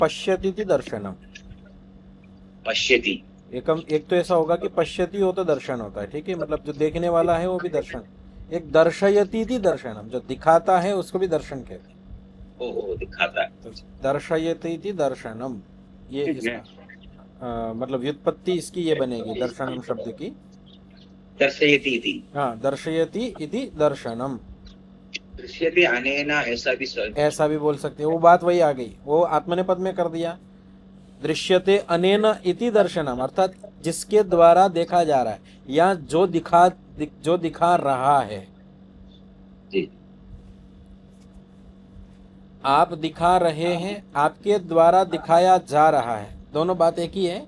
पश्यति इति दर्शनम। पश्यति। एक तो ऐसा होगा कि पश्यति हो तो दर्शन होता है, ठीक है, मतलब जो देखने वाला है वो भी दर्शन। एक दर्शयति इति दर्शनम, जो दिखाता है उसको भी दर्शन कहते हैं। ओहो, दिखाता है। तो दर्शयति इति दर्शनम, ये इसका मतलब व्युत्पत्ति इसकी ये बनेगी दर्शनम शब्द की। दर्शयति इति। हाँ, दर्शयति इति दर्शनम, दृश्यते अनेन, ऐसा भी ऐसा भी बोल सकते हैं। वो बात वही आ गई, वो आत्मनेपद में कर दिया। दृश्यते अनेन इति दर्शनम, अर्थात जिसके द्वारा देखा जा रहा है, या जो दिखा रहा है। जी। आप दिखा रहे हैं, आपके द्वारा दिखाया जा रहा है, दोनों बात एक ही है,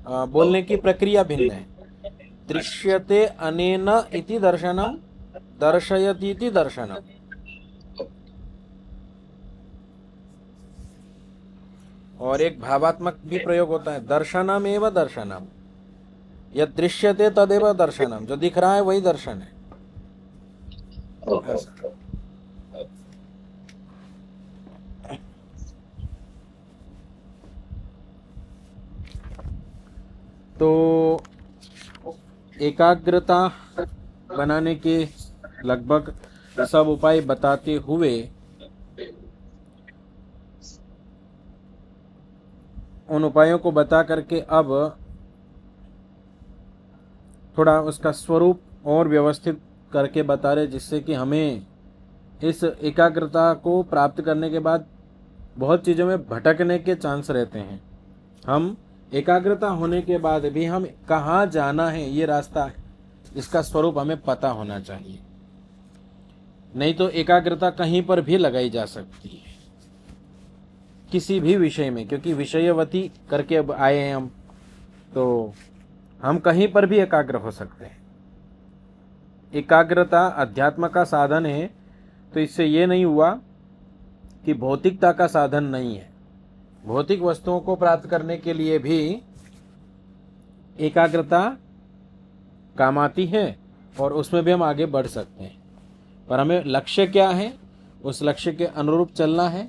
बोलने की प्रक्रिया भिन्न है। दृश्यते अनेन इति दर्शनम, दर्शयति इति दर्शनम। और एक भावात्मक भी प्रयोग होता है, दर्शनम एव दर्शनम, यद दृश्यते तदेव दर्शनम, जो दिख रहा है वही दर्शन है। ऐसा। तो एकाग्रता बनाने के लगभग सब उपाय बताते हुए उन उपायों को बता करके अब थोड़ा उसका स्वरूप और व्यवस्थित करके बता रहे, जिससे कि हमें इस एकाग्रता को प्राप्त करने के बाद बहुत चीज़ों में भटकने के चांस रहते हैं। हम एकाग्रता होने के बाद भी हम कहाँ जाना है, ये रास्ता, इसका स्वरूप हमें पता होना चाहिए। नहीं तो एकाग्रता कहीं पर भी लगाई जा सकती है, किसी भी विषय में, क्योंकि विषयवती करके अब आए हैं हम, तो हम कहीं पर भी एकाग्र हो सकते हैं। एकाग्रता अध्यात्म का साधन है, तो इससे ये नहीं हुआ कि भौतिकता का साधन नहीं है। भौतिक वस्तुओं को प्राप्त करने के लिए भी एकाग्रता काम आती है और उसमें भी हम आगे बढ़ सकते हैं, पर हमें लक्ष्य क्या है, उस लक्ष्य के अनुरूप चलना है।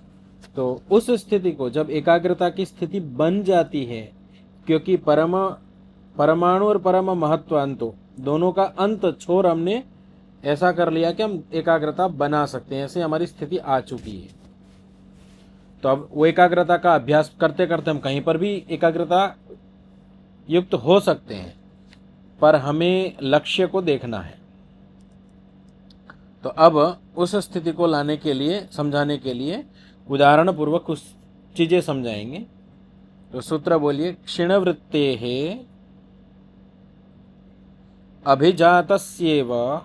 तो उस स्थिति को जब एकाग्रता की स्थिति बन जाती है, क्योंकि परमाणु और परम महत्वांतो दोनों का अंत छोर हमने ऐसा कर लिया कि हम एकाग्रता बना सकते हैं, ऐसे हमारी स्थिति आ चुकी है। तो अब वो एकाग्रता का अभ्यास करते करते हम कहीं पर भी एकाग्रता युक्त हो सकते हैं, पर हमें लक्ष्य को देखना है। तो अब उस स्थिति को लाने के लिए, समझाने के लिए उदाहरण पूर्वक कुछ चीजें समझाएंगे। तो सूत्र बोलिए, क्षीणवृत्तेः अभिजातस्येव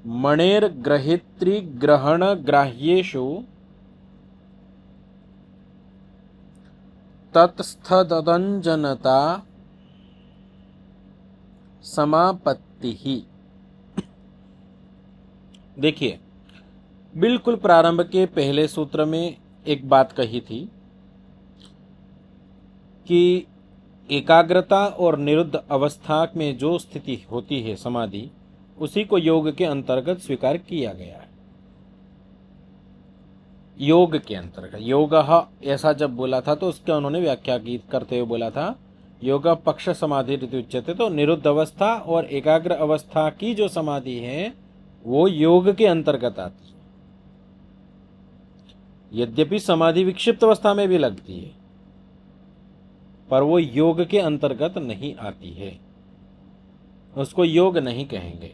मणेर्ग्रहितृग्रहणग्राह्येषु तत्स्थदञ्जनता समापत्तिः। देखिए, बिल्कुल प्रारंभ के पहले सूत्र में एक बात कही थी कि एकाग्रता और निरुद्ध अवस्था में जो स्थिति होती है समाधि, उसी को योग के अंतर्गत स्वीकार किया गया है। योग के अंतर्गत, योग ऐसा जब बोला था तो उसके उन्होंने व्याख्या की करते हुए बोला था, योग पक्ष समाधि उच्यते। तो निरुद्ध अवस्था और एकाग्र अवस्था की जो समाधि है वो योग के अंतर्गत आती है। यद्यपि समाधि विक्षिप्त अवस्था में भी लगती है, पर वो योग के अंतर्गत नहीं आती है, उसको योग नहीं कहेंगे,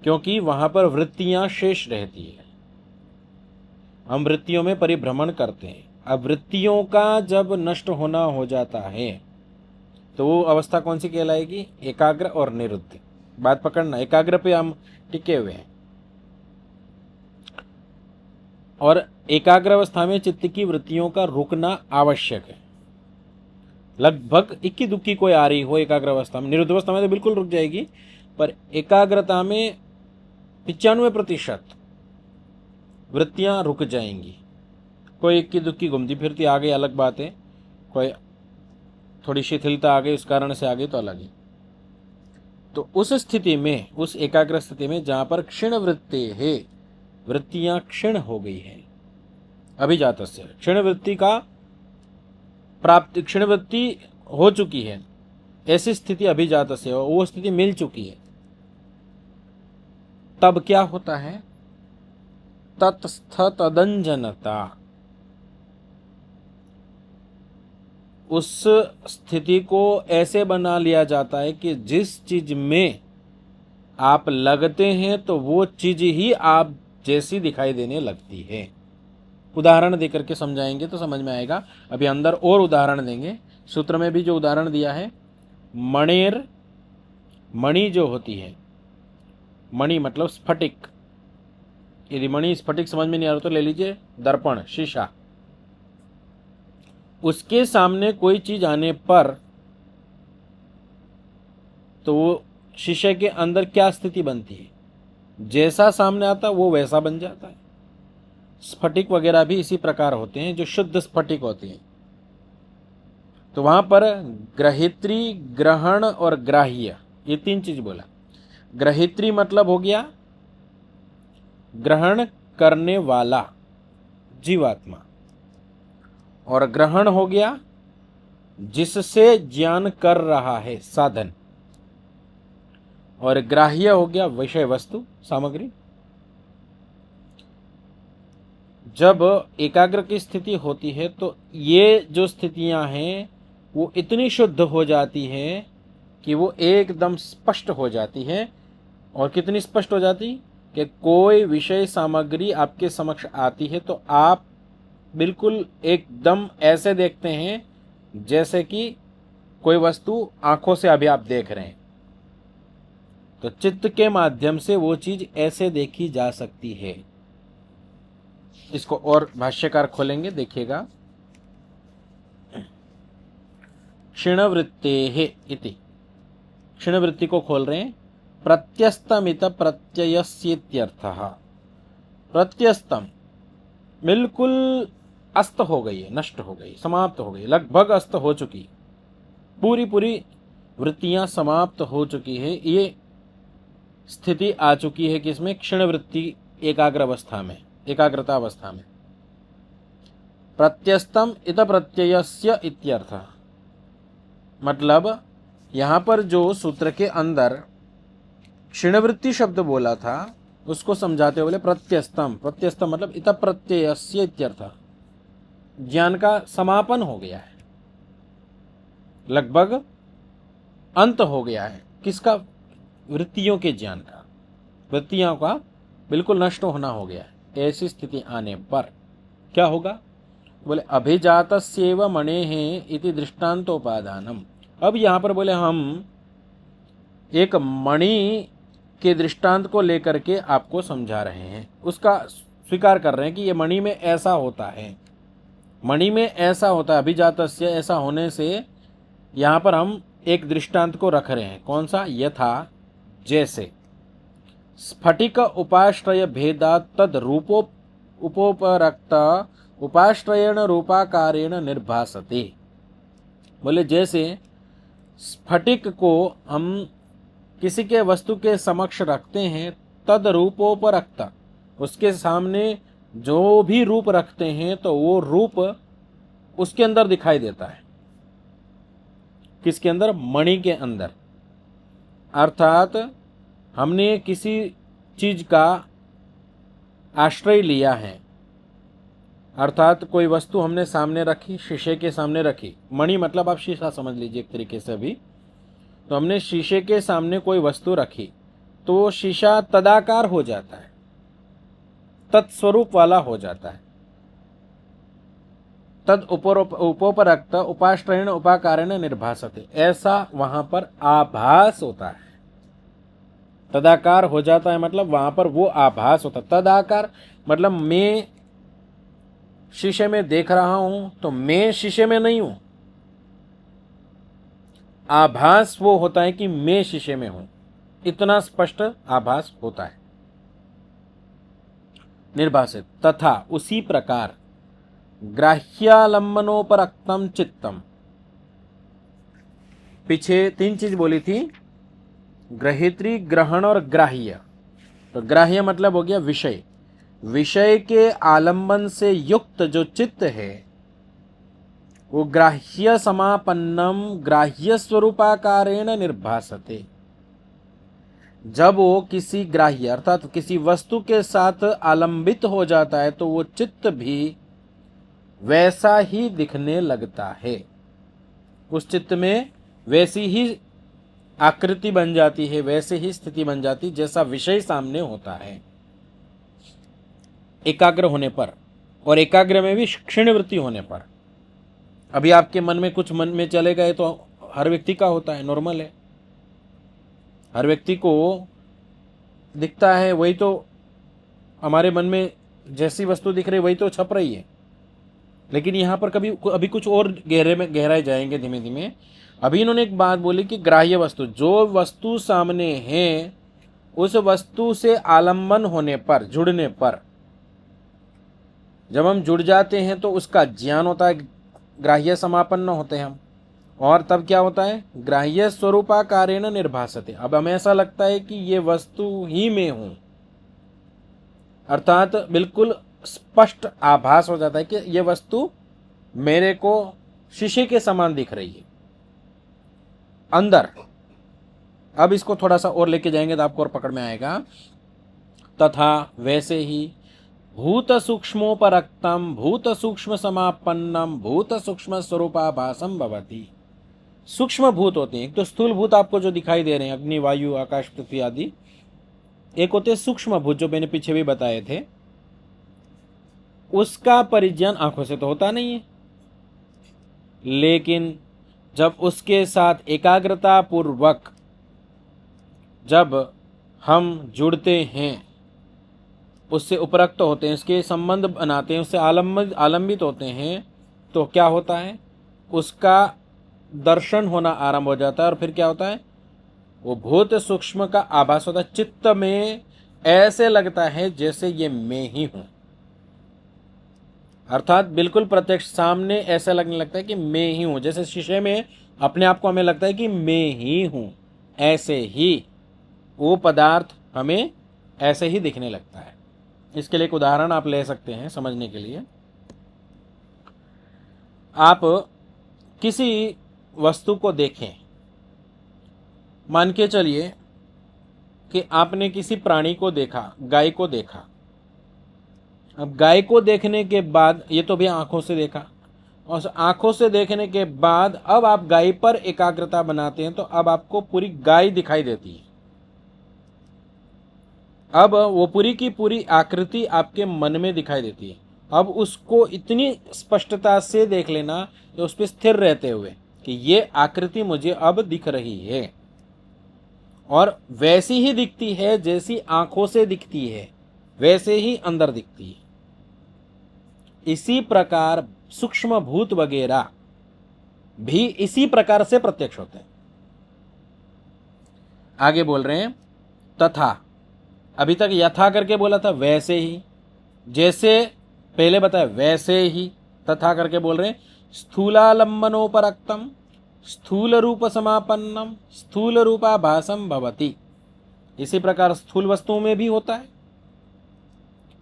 क्योंकि वहां पर वृत्तियां शेष रहती है। हम वृत्तियों में परिभ्रमण करते हैं। अब वृत्तियों का जब नष्ट होना हो जाता है तो वो अवस्था कौन सी कहलाएगी? एकाग्र और निरुद्ध। बात पकड़ना, एकाग्र पे हम टिके हुए हैं, और एकाग्र अवस्था में चित्त की वृत्तियों का रुकना आवश्यक है। लगभग इक्की दुक्की कोई आ रही हो एकाग्र अवस्था में, निरुद्ध अवस्था में तो बिल्कुल रुक जाएगी, पर एकाग्रता में 95% वृत्तियां रुक जाएंगी। कोई इक्की दुक्की घूमती फिरती आ गई, अलग बात है, कोई थोड़ी शिथिलता आ गई उस कारण से आ गई तो अलग ही। तो उस स्थिति में, उस एकाग्र स्थिति में जहां पर क्षीण वृत्ति है, वृत्तियां क्षीण हो गई है, अभिजातस्य, क्षणवृत्ति का प्राप्ति, क्षणवृत्ति हो चुकी है, ऐसी स्थिति अभिजातस्य, वो स्थिति मिल चुकी है। तब क्या होता है? तत्स्थ तदंजनता, उस स्थिति को ऐसे बना लिया जाता है कि जिस चीज में आप लगते हैं तो वो चीज ही आप जैसी दिखाई देने लगती है। उदाहरण देकर के समझाएंगे तो समझ में आएगा। अभी अंदर और उदाहरण देंगे। सूत्र में भी जो उदाहरण दिया है, मणेर, मणि जो होती है, मणि मतलब स्फटिक। यदि मणि स्फटिक समझ में नहीं आ रहा तो ले लीजिए दर्पण, शीशा। उसके सामने कोई चीज आने पर तो वो शीशे के अंदर क्या स्थिति बनती है? जैसा सामने आता वो वैसा बन जाता है। स्फटिक वगैरह भी इसी प्रकार होते हैं जो शुद्ध स्फटिक होते हैं। तो वहां पर ग्रहित्री, ग्रहण और ग्राह्य, ये तीन चीज बोला। ग्रहित्री मतलब हो गया ग्रहण करने वाला जीवात्मा, और ग्रहण हो गया जिससे ज्ञान कर रहा है साधन, और ग्राह्य हो गया विषय वस्तु सामग्री। जब एकाग्र की स्थिति होती है तो ये जो स्थितियां हैं वो इतनी शुद्ध हो जाती है कि वो एकदम स्पष्ट हो जाती है। और कितनी स्पष्ट हो जाती कि कोई विषय सामग्री आपके समक्ष आती है तो आप बिल्कुल एकदम ऐसे देखते हैं जैसे कि कोई वस्तु आंखों से अभी आप देख रहे हैं। तो चित्त के माध्यम से वो चीज ऐसे देखी जा सकती है। इसको और भाष्यकार खोलेंगे, देखिएगा। क्षीणवृत्तेः इति, क्षीणवृत्ति को खोल रहे हैं। प्रत्यस्तमित प्रत्ययस्येत्यर्थः। प्रत्यस्तम बिल्कुल अस्त हो गई है, नष्ट हो गई, समाप्त हो गई, लगभग अस्त हो चुकी, पूरी पूरी वृत्तियां समाप्त हो चुकी है। ये स्थिति आ चुकी है किसमें? क्षीण वृत्ति एकाग्र अवस्था में, एकाग्रता अवस्था में। प्रत्यस्तम इत प्रत्ययस्य इत्यर्थ, मतलब यहां पर जो सूत्र के अंदर क्षीणवृत्ति शब्द बोला था उसको समझाते हुए बोले प्रत्यस्तम। प्रत्यस्तम मतलब इत प्रत्ययस्य इत्यर्थ, ज्ञान का समापन हो गया है, लगभग अंत हो गया है। किसका? वृत्तियों के ज्ञान का, वृत्तियों का बिल्कुल नष्ट होना हो गया है। ऐसी स्थिति आने पर क्या होगा? बोले अभिजातस्येव मणेः इति दृष्टान्तोपादानम। अब यहां पर बोले हम एक मणि के दृष्टांत को लेकर के आपको समझा रहे हैं, उसका स्वीकार कर रहे हैं कि ये मणि में ऐसा होता है, मणि में ऐसा होता है, अभिजातस्य ऐसा होने से यहां पर हम एक दृष्टांत को रख रहे हैं। कौन सा? यथा जैसे स्फटिक उपाश्रय भेदात् तद रूपो उपोपरक्त उपाश्रयण रूपाकारेण निर्भासते। बोले जैसे स्फटिक को हम किसी के वस्तु के समक्ष रखते हैं, तद रूपोपरक्त, उसके सामने जो भी रूप रखते हैं तो वो रूप उसके अंदर दिखाई देता है। किसके अंदर? मणि के अंदर। अर्थात हमने किसी चीज का आश्रय लिया है, अर्थात कोई वस्तु हमने सामने रखी, शीशे के सामने रखी। मणि मतलब आप शीशा समझ लीजिए एक तरीके से। अभी तो हमने शीशे के सामने कोई वस्तु रखी तो शीशा तदाकार हो जाता है, तत्स्वरूप वाला हो जाता है। तद उपोपरक्त उपाश्रयण उपाकारेण निर्भासते, ऐसा वहां पर आभास होता है। तदाकार हो जाता है मतलब वहां पर वो आभास होता है। तदाकार मतलब मैं शीशे में देख रहा हूं तो मैं शीशे में नहीं हूं, आभास वो होता है कि मैं शीशे में हूं, इतना स्पष्ट आभास होता है, निर्भासित। तथा उसी प्रकार ग्राह्यालंबनोपरक्तम चित्तम, पीछे तीन चीज बोली थी, ग्रहित्री, ग्रहण और ग्राह्य। तो ग्राह्य मतलब हो गया विषय, विषय के आलंबन से युक्त जो चित्त है वो ग्राह्य समापन्नम ग्राह्य स्वरूपाकारेण निर्भासते। जब वो किसी ग्राह्य अर्थात किसी वस्तु के साथ आलंबित हो जाता है तो वो चित्त भी वैसा ही दिखने लगता है। उस चित्त में वैसी ही आकृति बन जाती है, वैसे ही स्थिति बन जाती जैसा विषय सामने होता है एकाग्र होने पर, और एकाग्र में भी क्षीण वृत्ति होने पर। अभी आपके मन में कुछ मन में चले गए तो हर व्यक्ति का होता है, नॉर्मल है, हर व्यक्ति को दिखता है वही तो हमारे मन में जैसी वस्तु दिख रही वही तो छप रही है। लेकिन यहाँ पर कभी अभी कुछ और गहराई जाएंगे धीमे धीमे। अभी इन्होंने एक बात बोली कि ग्राह्य वस्तु, जो वस्तु सामने है उस वस्तु से आलंबन होने पर, जुड़ने पर, जब हम जुड़ जाते हैं तो उसका ज्ञान होता है, ग्राह्य समापन्न होते हैं हम, और तब क्या होता है, ग्राह्य स्वरूपाकारेण निर्भासते। अब हमें ऐसा लगता है कि ये वस्तु ही मैं हूं, अर्थात बिल्कुल स्पष्ट आभास हो जाता है कि ये वस्तु मेरे को शीशे के समान दिख रही है अंदर। अब इसको थोड़ा सा और लेके जाएंगे तो आपको और पकड़ में आएगा। तथा वैसे ही भूत सूक्ष्मोपरक्तम भूत सूक्ष्म समापन्नम भूत सूक्ष्म स्वरूपाभासम भवति। सूक्ष्म भूत होते हैं, एक तो स्थूल भूत आपको जो दिखाई दे रहे हैं, अग्नि वायु आकाश पृथ्वी आदि, एक होते हैं सूक्ष्म भूत जो मैंने पीछे भी बताए थे। उसका परिज्ञान आंखों से तो होता नहीं है, लेकिन जब उसके साथ एकाग्रता पूर्वक जब हम जुड़ते हैं, उससे उपरक्त होते हैं, उसके संबंध बनाते हैं, उससे आलंबित होते हैं, तो क्या होता है, उसका दर्शन होना आरंभ हो जाता है। और फिर क्या होता है, वो भूत सूक्ष्म का आभास होता है। चित्त में ऐसे लगता है जैसे ये मैं ही हूं, अर्थात बिल्कुल प्रत्यक्ष सामने ऐसा लगने लगता है कि मैं ही हूं। जैसे शीशे में अपने आप को हमें लगता है कि मैं ही हूं, ऐसे ही वो पदार्थ हमें ऐसे ही दिखने लगता है। इसके लिए एक उदाहरण आप ले सकते हैं समझने के लिए। आप किसी वस्तु को देखें, मान के चलिए कि आपने किसी प्राणी को देखा, गाय को देखा। अब गाय को देखने के बाद, ये तो भी आंखों से देखा, और आंखों से देखने के बाद अब आप गाय पर एकाग्रता बनाते हैं तो अब आपको पूरी गाय दिखाई देती है। अब वो पूरी की पूरी आकृति आपके मन में दिखाई देती है। अब उसको इतनी स्पष्टता से देख लेना कि उस पर स्थिर रहते हुए कि ये आकृति मुझे अब दिख रही है, और वैसी ही दिखती है जैसी आंखों से दिखती है, वैसे ही अंदर दिखती है। इसी प्रकार सूक्ष्म भूत वगैरह भी इसी प्रकार से प्रत्यक्ष होते हैं। आगे बोल रहे हैं तथा, अभी तक यथा करके बोला था, वैसे ही, जैसे पहले बताया वैसे ही, तथा करके बोल रहे हैं स्थूलालंबनोपरक्तम स्थूल रूप समापन्नम स्थूल रूपाभासम भवति। इसी प्रकार स्थूल वस्तुओं में भी होता है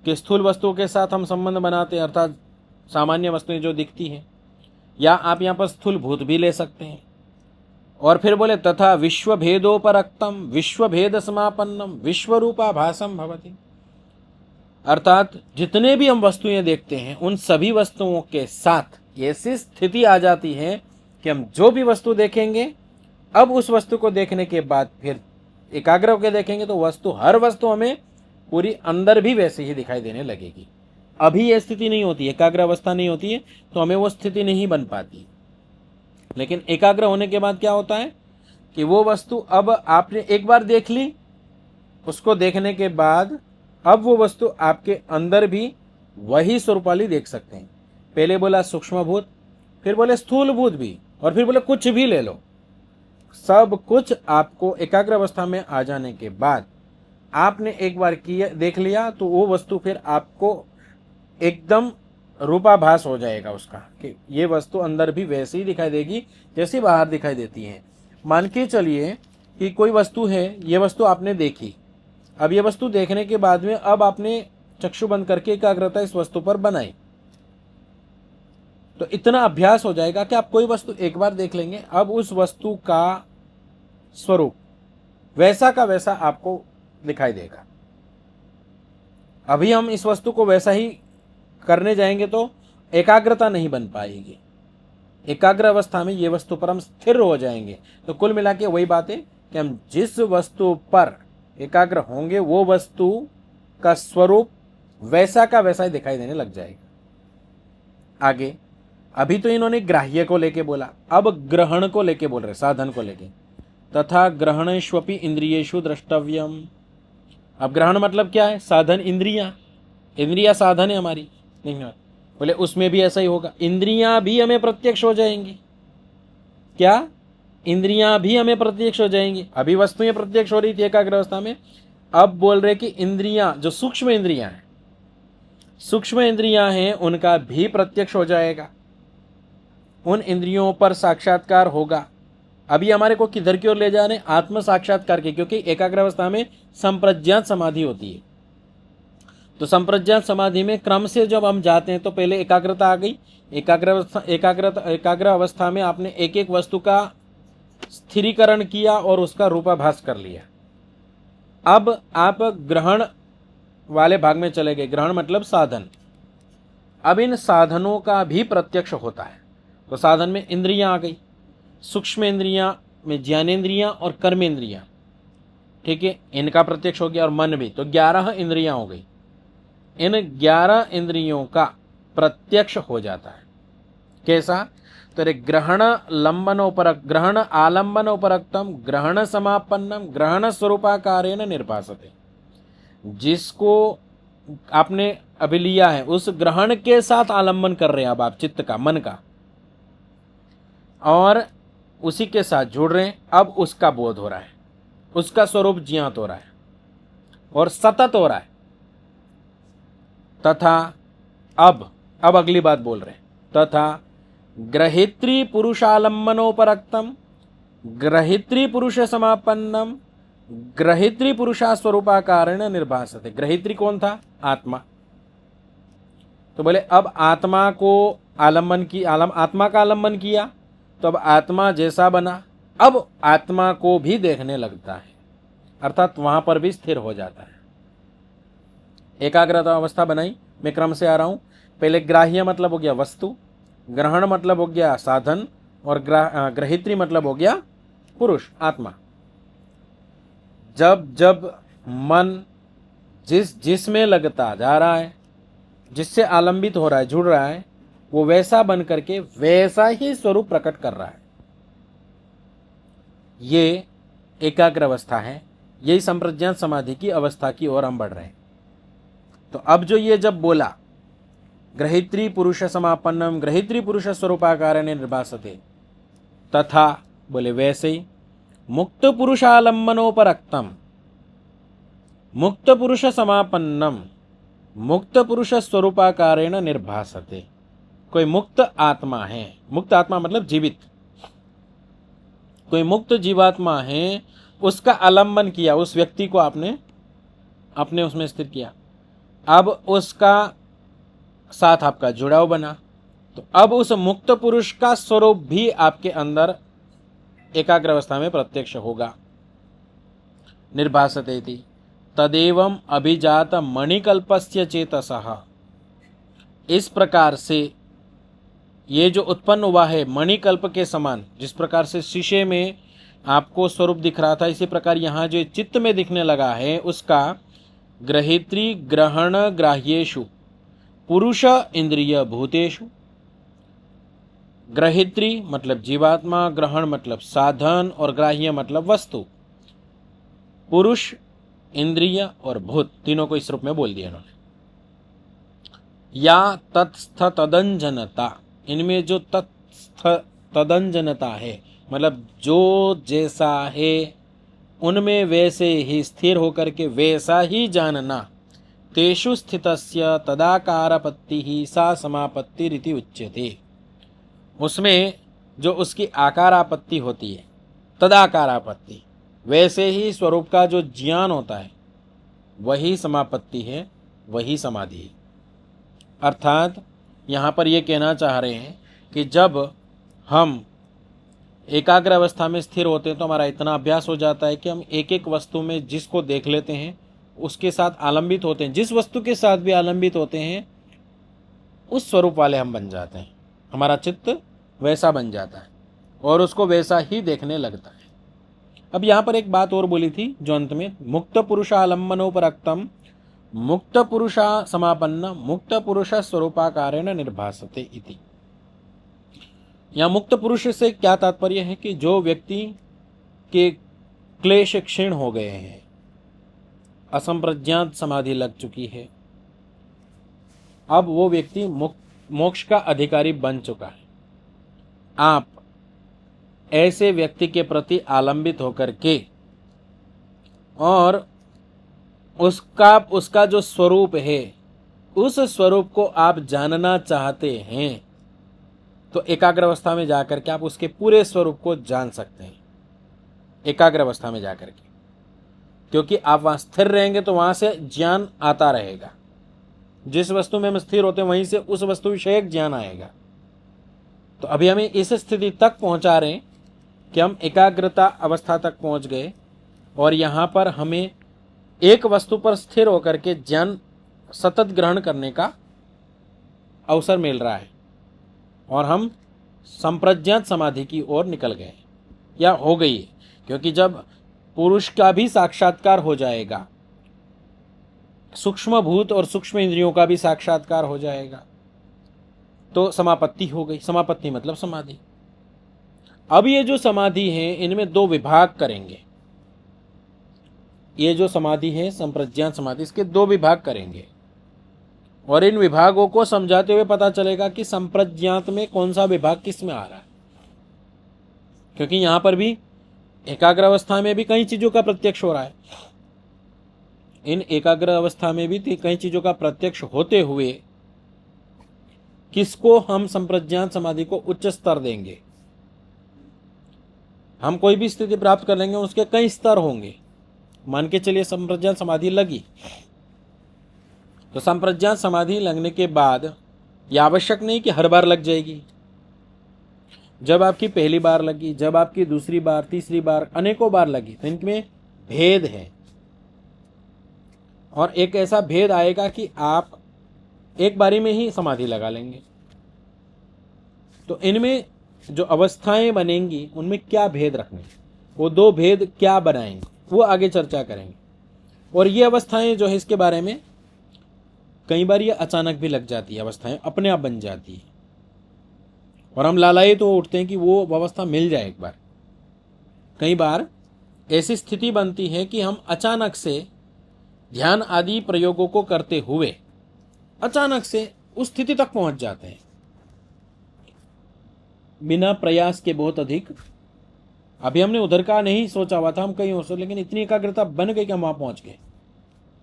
कि स्थूल वस्तुओं के साथ हम संबंध बनाते हैं, अर्थात सामान्य वस्तुएं जो दिखती हैं, या आप यहाँ पर स्थूल भूत भी ले सकते हैं। और फिर बोले तथा विश्व भेदोपरक्तम विश्व भेद समापन्नम विश्व रूपाभासम भवति। अर्थात जितने भी हम वस्तुएं देखते हैं उन सभी वस्तुओं के साथ ऐसी स्थिति आ जाती है कि हम जो भी वस्तु देखेंगे, अब उस वस्तु को देखने के बाद फिर एकाग्र होकर देखेंगे तो वस्तु, हर वस्तु हमें पूरी अंदर भी वैसे ही दिखाई देने लगेगी। अभी यह स्थिति नहीं होती, एकाग्र अवस्था नहीं होती है, तो हमें वो स्थिति नहीं बन पाती। लेकिन एकाग्र होने के बाद क्या होता है कि वो वस्तु अब आपने एक बार देख ली, उसको देखने के बाद अब वो वस्तु आपके अंदर भी वही स्वरूप वाली देख सकते हैं। पहले बोला सूक्ष्म भूत, फिर बोले स्थूल भूत भी, और फिर बोले कुछ भी ले लो। सब कुछ आपको एकाग्र अवस्था में आ जाने के बाद आपने एक बार किया, देख लिया, तो वो वस्तु फिर आपको एकदम रूपाभास हो जाएगा उसका, कि ये वस्तु अंदर भी वैसी ही दिखाई देगी जैसी बाहर दिखाई देती है। मान के चलिए कि कोई वस्तु है, ये वस्तु आपने देखी। अब ये वस्तु देखने के बाद में अब आपने चक्षु बंद करके एकाग्रता इस वस्तु पर बनाई, तो इतना अभ्यास हो जाएगा कि आप कोई वस्तु एक बार देख लेंगे, अब उस वस्तु का स्वरूप वैसा का वैसा आपको दिखाई देगा। अभी हम इस वस्तु को वैसा ही करने जाएंगे तो एकाग्रता नहीं बन पाएगी। एकाग्र अवस्था में ये वस्तु पर हम स्थिर हो जाएंगे। तो कुल मिला के वही बात है कि हम जिस वस्तु पर एकाग्र होंगे वो वस्तु का स्वरूप वैसा का वैसा ही दिखाई देने लग जाएगा। आगे अभी तो इन्होंने ग्राह्य को लेके बोला, अब ग्रहण को लेके बोल रहे, साधन को लेके। तथा ग्रहणेष्वपि इंद्रियेषु द्रष्टव्यम। अब ग्रहण मतलब क्या है? साधन, इंद्रियां। इंद्रियां साधन है हमारी, नहीं बोले उसमें भी ऐसा ही होगा, इंद्रियां भी हमें प्रत्यक्ष हो जाएंगी। क्या? इंद्रियां भी हमें प्रत्यक्ष हो जाएंगी। अभी वस्तुएं प्रत्यक्ष हो रही थी एकाग्र अवस्था में, अब बोल रहे कि इंद्रियां, जो सूक्ष्म इंद्रियां हैं, सूक्ष्म इंद्रियां हैं, उनका भी प्रत्यक्ष हो जाएगा, उन इंद्रियों पर साक्षात्कार होगा। अभी हमारे को किधर की ओर ले जा रहे हैं? आत्म साक्षात्कार के, क्योंकि एकाग्र अवस्था में संप्रज्ञात समाधि होती है। तो संप्रज्ञात समाधि में क्रम से जब हम जाते हैं तो पहले एकाग्रता आ गई, एकाग्र अवस्था में आपने एक एक वस्तु का स्थिरीकरण किया और उसका रूपाभास कर लिया। अब आप ग्रहण वाले भाग में चले गए। ग्रहण मतलब साधन। अब इन साधनों का भी प्रत्यक्ष होता है। तो साधन में इंद्रियां आ गई, सूक्ष्म इंद्रियां में ज्ञानेंद्रियां और कर्मेंद्रियां, ठीक है, इनका प्रत्यक्ष हो गया, और मन भी। तो 11 इंद्रियां हो गई। इन 11 इंद्रियों का प्रत्यक्ष हो जाता है। कैसा? तो ग्रहण लंबनोपरक, ग्रहण आलंबनोपरक्तम, ग्रहण समापन्नम, ग्रहण स्वरूपाकारेण निर्भासते। जिसको आपने अभी लिया है उस ग्रहण के साथ आलंबन कर रहे हैं अब आप चित्त का, मन का, और उसी के साथ जुड़ रहे हैं। अब उसका बोध हो रहा है, उसका स्वरूप ज्ञात हो रहा है और सतत हो रहा है। तथा अब अगली बात बोल रहे हैं, तथा ग्रहित्री पुरुषालंबनोपरक्तम, ग्रहित्री पुरुष समापन्नम, ग्रहित्री पुरुषा स्वरूपाकारेण निर्भासते। ग्रहित्री कौन था? आत्मा। तो बोले अब आत्मा को आलंबन की, आत्मा का आलंबन किया तो अब आत्मा जैसा बना, अब आत्मा को भी देखने लगता है, अर्थात वहां पर भी स्थिर हो जाता है। एकाग्रता अवस्था बनाई, मैं क्रम से आ रहा हूं। पहले ग्राह्य मतलब हो गया वस्तु, ग्रहण मतलब हो गया साधन, और ग्रहित्री मतलब हो गया पुरुष, आत्मा। जब जब मन जिसमें लगता जा रहा है, जिससे आलंबित हो रहा है, जुड़ रहा है, वो वैसा बन करके वैसा ही स्वरूप प्रकट कर रहा है। ये एकाग्र अवस्था है। यही संप्रज्ञात समाधि की अवस्था की ओर हम बढ़ रहे हैं। तो अब जो ये जब बोला ग्रहित्री पुरुष समापन्नम, ग्रहित्री पुरुष स्वरूपाकारेण निर्भासते, तथा बोले वैसे ही मुक्त पुरुषालंबनोपरक्तम, मुक्त पुरुष समापन्नम, मुक्त पुरुष स्वरूपाकारेण निर्भासते। कोई मुक्त आत्मा है, मुक्त आत्मा मतलब जीवित, कोई मुक्त जीवात्मा है, उसका आलंबन किया, उस व्यक्ति को आपने उसमें स्थिर किया, अब उसका साथ आपका जुड़ाव बना। तो अब उस मुक्त पुरुष का स्वरूप भी आपके अंदर एकाग्र अवस्था में प्रत्यक्ष होगा। निर्भासते इति तदेवं अभिजात मणिकल्पस्य चेतसः। इस प्रकार से ये जो उत्पन्न हुआ है मणिकल्प के समान, जिस प्रकार से शीशे में आपको स्वरूप दिख रहा था, इसी प्रकार यहाँ जो चित्त में दिखने लगा है, उसका ग्रहित्री ग्रहण ग्राह्येषु पुरुष इंद्रिय भूतेषु। ग्रहित्री मतलब जीवात्मा, ग्रहण मतलब साधन, और ग्राह्य मतलब वस्तु। पुरुष, इंद्रिय और भूत, तीनों को इस रूप में बोल दिया इन्होंने। या तत्स्थ तदंजनता, इनमें जो तत्स्थ तदंजनता है, मतलब जो जैसा है उनमें वैसे ही स्थिर होकर के वैसा ही जानना। तेषु स्थितस्य तदाकारपत्ति ही सा समापत्ति रीति उच्यते। उसमें जो उसकी आकारापत्ति होती है, तदाकारापत्ति, वैसे ही स्वरूप का जो ज्ञान होता है वही समापत्ति है, वही समाधि है। अर्थात यहाँ पर ये कहना चाह रहे हैं कि जब हम एकाग्र अवस्था में स्थिर होते हैं तो हमारा इतना अभ्यास हो जाता है कि हम एक एक वस्तु में जिसको देख लेते हैं उसके साथ आलंबित होते हैं, जिस वस्तु के साथ भी आलंबित होते हैं उस स्वरूप वाले हम बन जाते हैं। हमारा चित्त वैसा बन जाता है और उसको वैसा ही देखने लगता है। अब यहाँ पर एक बात और बोली थी जो अंत में, मुक्त पुरुषालंबनोपरक्तम मुक्त पुरुषा समापन्न मुक्त पुरुष स्वरूपाकारेण निर्भासते इति। यहाँ मुक्त पुरुष से क्या तात्पर्य है कि जो व्यक्ति के क्लेश क्षीण हो गए हैं, असंप्रज्ञात समाधि लग चुकी है, अब वो व्यक्ति मोक्ष का अधिकारी बन चुका है। आप ऐसे व्यक्ति के प्रति आलंबित होकर के और उसका जो स्वरूप है उस स्वरूप को आप जानना चाहते हैं तो एकाग्र अवस्था में जाकर के आप उसके पूरे स्वरूप को जान सकते हैं। एकाग्र अवस्था में जाकर के, क्योंकि आप वहां स्थिर रहेंगे तो वहां से ज्ञान आता रहेगा। जिस वस्तु में हम स्थिर होते हैं वहीं से उस वस्तु विषयक ज्ञान आएगा। तो अभी हमें इस स्थिति तक पहुंचा रहे हैं कि हम एकाग्रता अवस्था तक पहुंच गए और यहाँ पर हमें एक वस्तु पर स्थिर होकर के ज्ञान सतत ग्रहण करने का अवसर मिल रहा है और हम संप्रज्ञात समाधि की ओर निकल गए या हो गई है। क्योंकि जब पुरुष का भी साक्षात्कार हो जाएगा, सूक्ष्म भूत और सूक्ष्म इंद्रियों का भी साक्षात्कार हो जाएगा, तो समापत्ति हो गई। समापत्ति मतलब समाधि। अब ये जो समाधि है इनमें दो विभाग करेंगे। ये जो समाधि है संप्रज्ञात समाधि, इसके दो विभाग करेंगे और इन विभागों को समझाते हुए पता चलेगा कि संप्रज्ञात में कौन सा विभाग किस में आ रहा है। क्योंकि यहां पर भी एकाग्र अवस्था में भी कई चीजों का प्रत्यक्ष हो रहा है। इन एकाग्र अवस्था में भी कई चीजों का प्रत्यक्ष होते हुए किसको हम संप्रज्ञात समाधि को उच्च स्तर देंगे। हम कोई भी स्थिति प्राप्त कर लेंगे, उसके कई स्तर होंगे। मान के चलिए संप्रज्ञात समाधि लगी, तो संप्रज्ञात समाधि लगने के बाद यह आवश्यक नहीं कि हर बार लग जाएगी। जब आपकी पहली बार लगी, जब आपकी दूसरी बार, तीसरी बार, अनेकों बार लगी, तो इनमें भेद है। और एक ऐसा भेद आएगा कि आप एक बारी में ही समाधि लगा लेंगे। तो इनमें जो अवस्थाएं बनेंगी उनमें क्या भेद रखने, वो दो भेद क्या बनाएंगे, वो आगे चर्चा करेंगे। और ये अवस्थाएं जो है इसके बारे में कई बार ये अचानक भी लग जाती है, अवस्थाएं अपने आप बन जाती है और हम लालायित तो उठते हैं कि वो अवस्था मिल जाए एक बार। कई बार ऐसी स्थिति बनती है कि हम अचानक से ध्यान आदि प्रयोगों को करते हुए अचानक से उस स्थिति तक पहुंच जाते हैं बिना प्रयास के बहुत अधिक। अभी हमने उधर का नहीं सोचा हुआ था, हम कहीं और से, लेकिन इतनी एकाग्रता बन गई कि हम वहां पहुंच गए।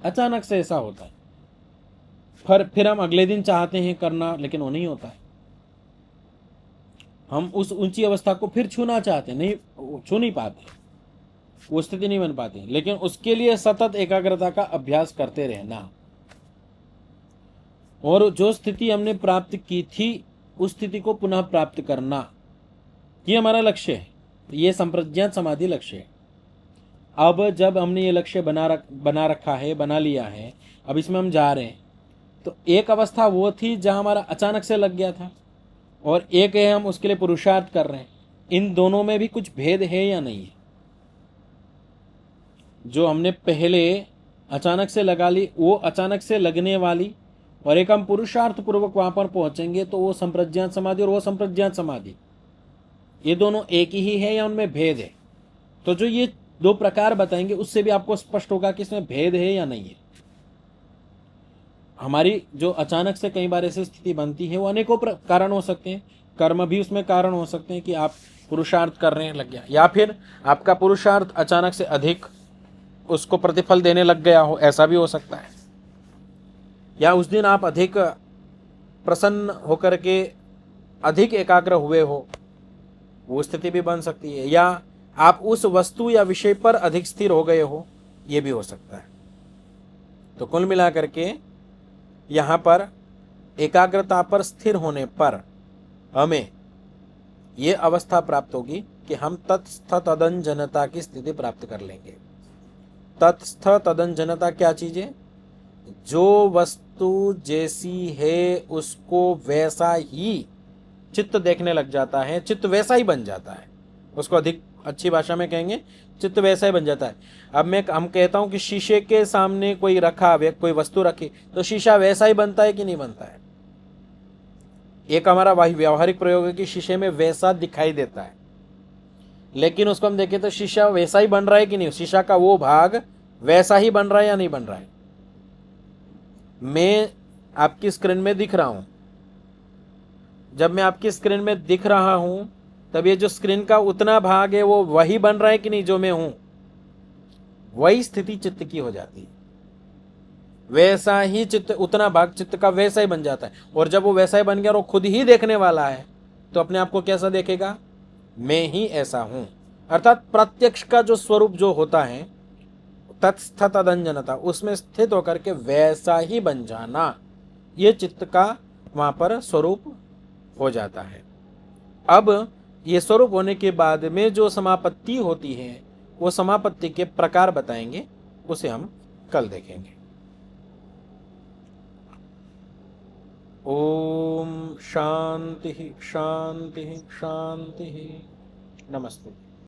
अचानक से ऐसा होता है। फिर हम अगले दिन चाहते हैं करना, लेकिन वो नहीं होता है। हम उस ऊंची अवस्था को फिर छूना चाहते हैं, नहीं छू नहीं पाते, वो स्थिति नहीं बन पाती। लेकिन उसके लिए सतत एकाग्रता का अभ्यास करते रहना और जो स्थिति हमने प्राप्त की थी उस स्थिति को पुनः प्राप्त करना, ये हमारा लक्ष्य है। ये संप्रज्ञात समाधि लक्ष्य है। अब जब हमने ये लक्ष्य बना रखा है, बना लिया है, अब इसमें हम जा रहे हैं, तो एक अवस्था वो थी जहां हमारा अचानक से लग गया था और एक है हम उसके लिए पुरुषार्थ कर रहे हैं। इन दोनों में भी कुछ भेद है या नहीं है? जो हमने पहले अचानक से लगा ली, वो अचानक से लगने वाली, और एक हम पुरुषार्थ पूर्वक वहां पर पहुंचेंगे तो वो संप्रज्ञात समाधि और वो संप्रज्ञात समाधि, ये दोनों एक ही है या उनमें भेद है? तो जो ये दो प्रकार बताएंगे उससे भी आपको स्पष्ट होगा कि इसमें भेद है या नहीं है। हमारी जो अचानक से कई बार ऐसी स्थिति बनती है वो अनेकों कारण हो सकते हैं। कर्म भी उसमें कारण हो सकते हैं कि आप पुरुषार्थ कर रहे हैं, लग गया, या फिर आपका पुरुषार्थ अचानक से अधिक उसको प्रतिफल देने लग गया हो, ऐसा भी हो सकता है। या उस दिन आप अधिक प्रसन्न होकर के अधिक एकाग्र हुए हो, वो स्थिति भी बन सकती है। या आप उस वस्तु या विषय पर अधिक स्थिर हो गए हो, ये भी हो सकता है। तो कुल मिलाकर के यहाँ पर एकाग्रता पर स्थिर होने पर हमें ये अवस्था प्राप्त होगी कि हम तत्स्थ तदंजनता की स्थिति प्राप्त कर लेंगे। तत्स्थ तदंजनता क्या चीज है? जो वस्तु जैसी है उसको वैसा ही चित्त देखने लग जाता है, चित्त वैसा ही बन जाता है। उसको अधिक अच्छी भाषा में कहेंगे चित्त वैसा ही बन जाता है। अब हम कहता हूं कि शीशे के सामने कोई रखा, कोई वस्तु रखी, तो शीशा वैसा ही बनता है कि नहीं बनता है? एक हमारा व्यावहारिक प्रयोग है कि शीशे में वैसा दिखाई देता है, लेकिन उसको हम देखें तो शीशा वैसा ही बन रहा है कि नहीं? शीशा का वो भाग वैसा ही बन रहा है या नहीं बन रहा है? मैं आपकी स्क्रीन में दिख रहा हूं, जब मैं आपकी स्क्रीन में दिख रहा हूं तब ये जो स्क्रीन का उतना भाग है वो वही बन रहा है कि नहीं जो मैं हूं? वही स्थिति चित्त की हो जाती है। वैसा ही चित्त, उतना भाग चित्त का वैसा ही बन जाता है। और जब वो वैसा ही बन गया और वो खुद ही देखने वाला है तो अपने आप को कैसा देखेगा? मैं ही ऐसा हूं। अर्थात प्रत्यक्ष का जो स्वरूप जो होता है तत्स्थ तदंजनता, उसमें स्थित होकर के वैसा ही बन जाना, ये चित्त का वहां पर स्वरूप हो जाता है। अब ये स्वरूप होने के बाद में जो समापत्ति होती है वो समापत्ति के प्रकार बताएंगे, उसे हम कल देखेंगे। ओम शांति शांति शांति। नमस्ते।